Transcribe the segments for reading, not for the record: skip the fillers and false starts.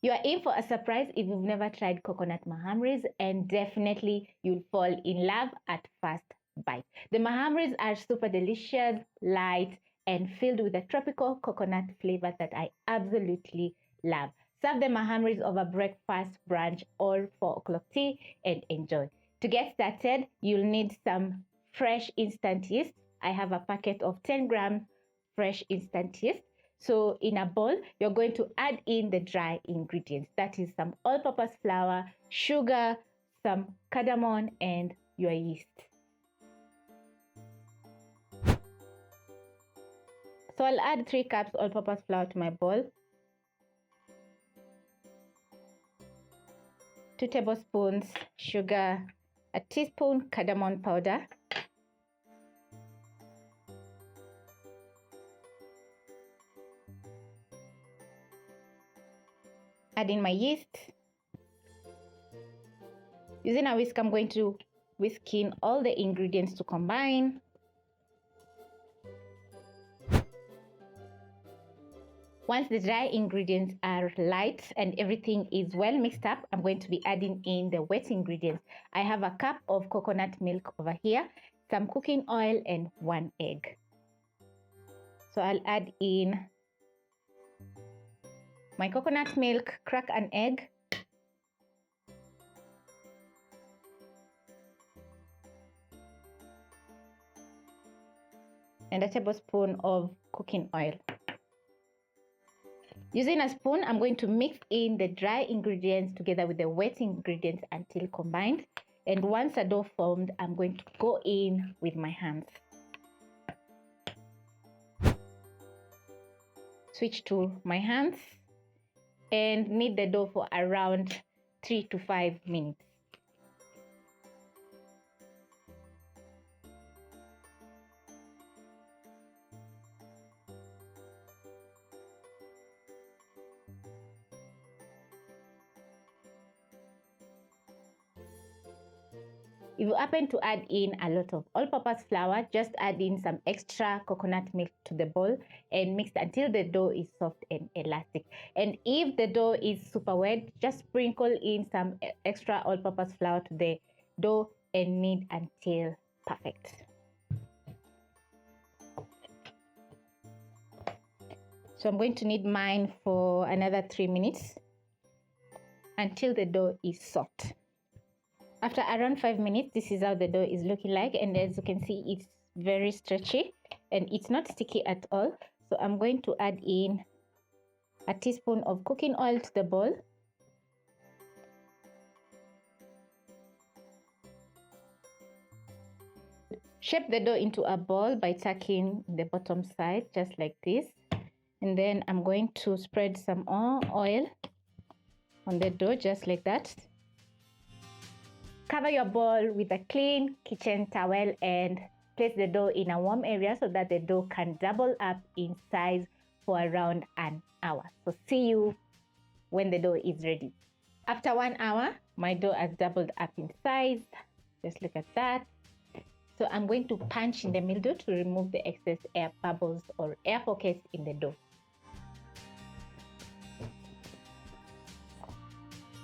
You are in for a surprise if you've never tried coconut mahamris, and definitely you'll fall in love at first bite. The mahamris are super delicious, light, and filled with a tropical coconut flavor that I absolutely love. Serve the mahamris over breakfast, brunch, or 4 o'clock tea and enjoy. To get started, you'll need some fresh instant yeast. I have a packet of 10 grams fresh instant yeast. So in a bowl, you're going to add in the dry ingredients. That is some all-purpose flour, sugar, some cardamom, and your yeast. So I'll add 3 cups all-purpose flour to my bowl, 2 tablespoons sugar, a teaspoon cardamom powder, add in my yeast. Using a whisk, I'm going to whisk in all the ingredients to combine. Once the dry ingredients are light and everything is well mixed up, I'm going to be adding in the wet ingredients. I have a cup of coconut milk over here, some cooking oil, and 1 egg. So I'll add in my coconut milk, crack an egg, and a tablespoon of cooking oil. Using a spoon, I'm going to mix in the dry ingredients together with the wet ingredients until combined. And once a dough formed, I'm going to go in with my hands. Switch to my hands and knead the dough for around 3 to 5 minutes. If you happen to add in a lot of all-purpose flour, just add in some extra coconut milk to the bowl and mix until the dough is soft and elastic. And if the dough is super wet, just sprinkle in some extra all-purpose flour to the dough and knead until perfect. So I'm going to knead mine for another 3 minutes until the dough is soft. After around 5 minutes, this is how the dough is looking like, and as you can see, it's very stretchy and it's not sticky at all. So I'm going to add in a teaspoon of cooking oil to the bowl, shape the dough into a ball by tucking the bottom side just like this, and then I'm going to spread some oil on the dough just like that. Cover your bowl with a clean kitchen towel and place the dough in a warm area so that the dough can double up in size for around an hour. So see you when the dough is ready. After 1 hour, my dough has doubled up in size. Just look at that. So I'm going to punch in the middle to remove the excess air bubbles or air pockets in the dough.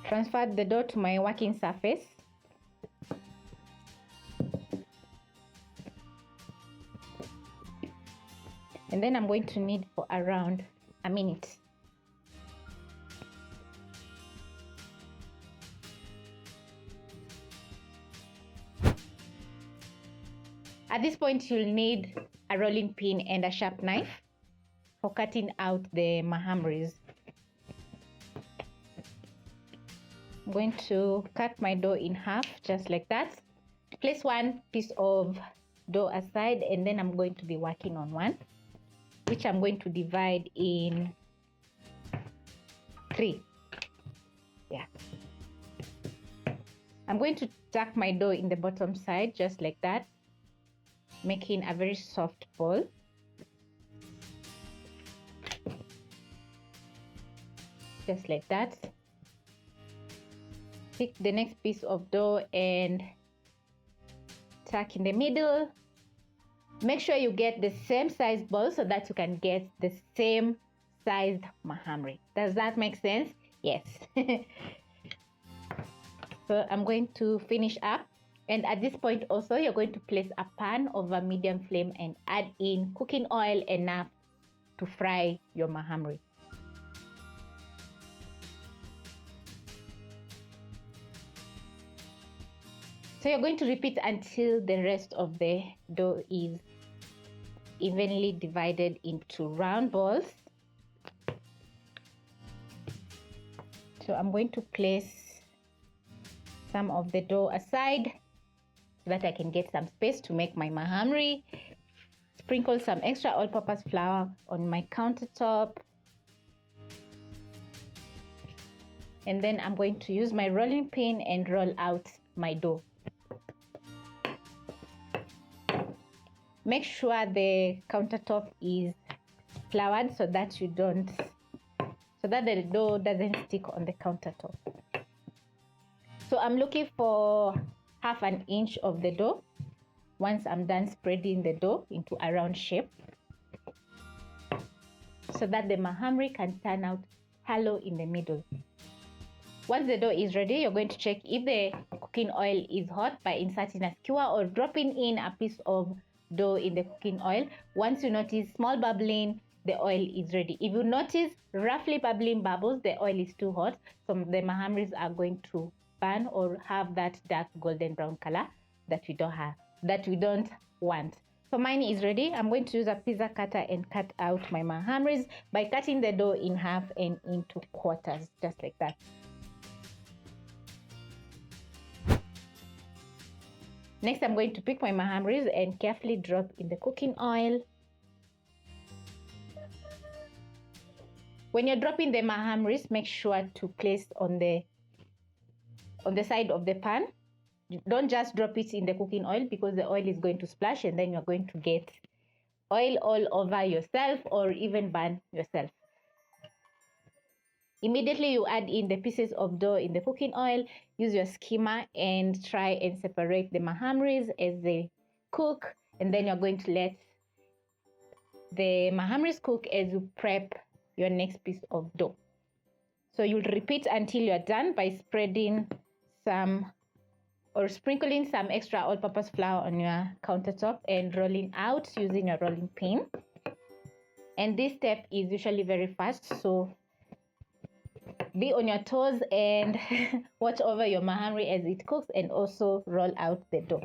Transfer the dough to my working surface. And then I'm going to knead for around a minute. At this point, you'll need a rolling pin and a sharp knife for cutting out the mahamris. I'm going to cut my dough in half just like that. Place one piece of dough aside, and then I'm going to be working on one, which I'm going to divide in 3. Yeah. I'm going to tuck my dough in the bottom side just like that, making a very soft ball. Just like that. Take the next piece of dough and tuck in the middle. Make sure you get the same size ball so that you can get the same sized mahamri. Does that make sense? Yes. So I'm going to finish up. And at this point also, you're going to place a pan over medium flame and add in cooking oil enough to fry your mahamri. So you're going to repeat until the rest of the dough is evenly divided into round balls. So I'm going to place some of the dough aside so that I can get some space to make my mahamri. Sprinkle some extra all-purpose flour on my countertop. And then I'm going to use my rolling pin and roll out my dough. Make sure the countertop is floured so that the dough doesn't stick on the countertop. So I'm looking for half an inch of the dough once I'm done spreading the dough into a round shape, so that the mahamri can turn out hollow in the middle. Once the dough is ready, you're going to check if the cooking oil is hot by inserting a skewer or dropping in a piece of dough in the cooking oil. Once you notice small bubbling, the oil is ready. If you notice roughly bubbling bubbles, the oil is too hot, so the mahamris are going to burn or have that dark golden brown color that we don't want. So mine is ready. I'm going to use a pizza cutter and cut out my mahamris by cutting the dough in half and into quarters, just like that. Next, I'm going to pick my mahamris and carefully drop in the cooking oil. When you're dropping the mahamris, make sure to place on the side of the pan. Don't just drop it in the cooking oil, because the oil is going to splash and then you're going to get oil all over yourself or even burn yourself. Immediately you add in the pieces of dough in the cooking oil. Use your skimmer and try and separate the mahamris as they cook, and then you're going to let the mahamris cook as you prep your next piece of dough. So you'll repeat until you're done by spreading some or sprinkling some extra all-purpose flour on your countertop and rolling out using your rolling pin. And this step is usually very fast, so be on your toes and watch over your mahamri as it cooks, and also roll out the dough.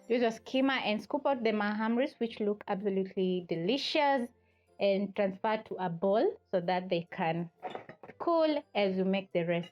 Use a skimmer and scoop out the mahamris, which look absolutely delicious, and transfer to a bowl so that they can cool as you make the rest.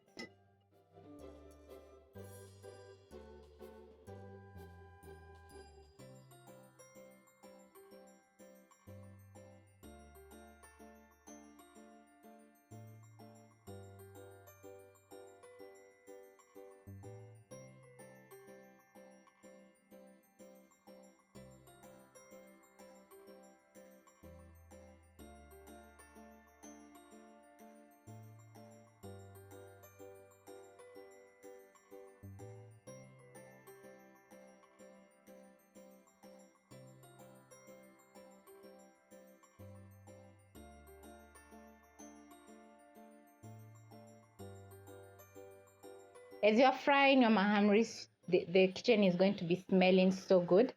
As you're frying your mahamris, the kitchen is going to be smelling so good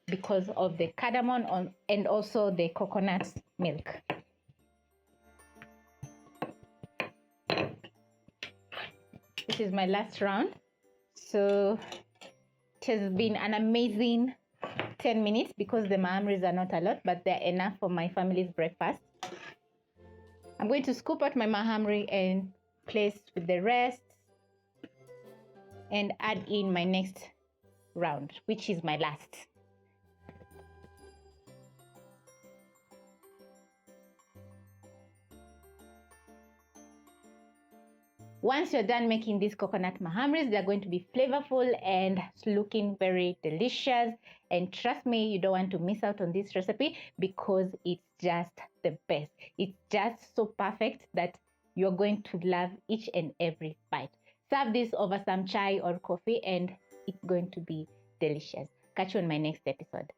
because of the cardamom and also the coconut milk. This is my last round. So it has been an amazing 10 minutes because the mahamris are not a lot, but they're enough for my family's breakfast. I'm going to scoop out my mahamri and place with the rest and add in my next round, which is my last. Once you're done making these coconut mahamris, they're going to be flavorful and looking very delicious. And trust me, you don't want to miss out on this recipe because it's just the best. It's just so perfect that you're going to love each and every bite. Serve this over some chai or coffee and it's going to be delicious. Catch you on my next episode.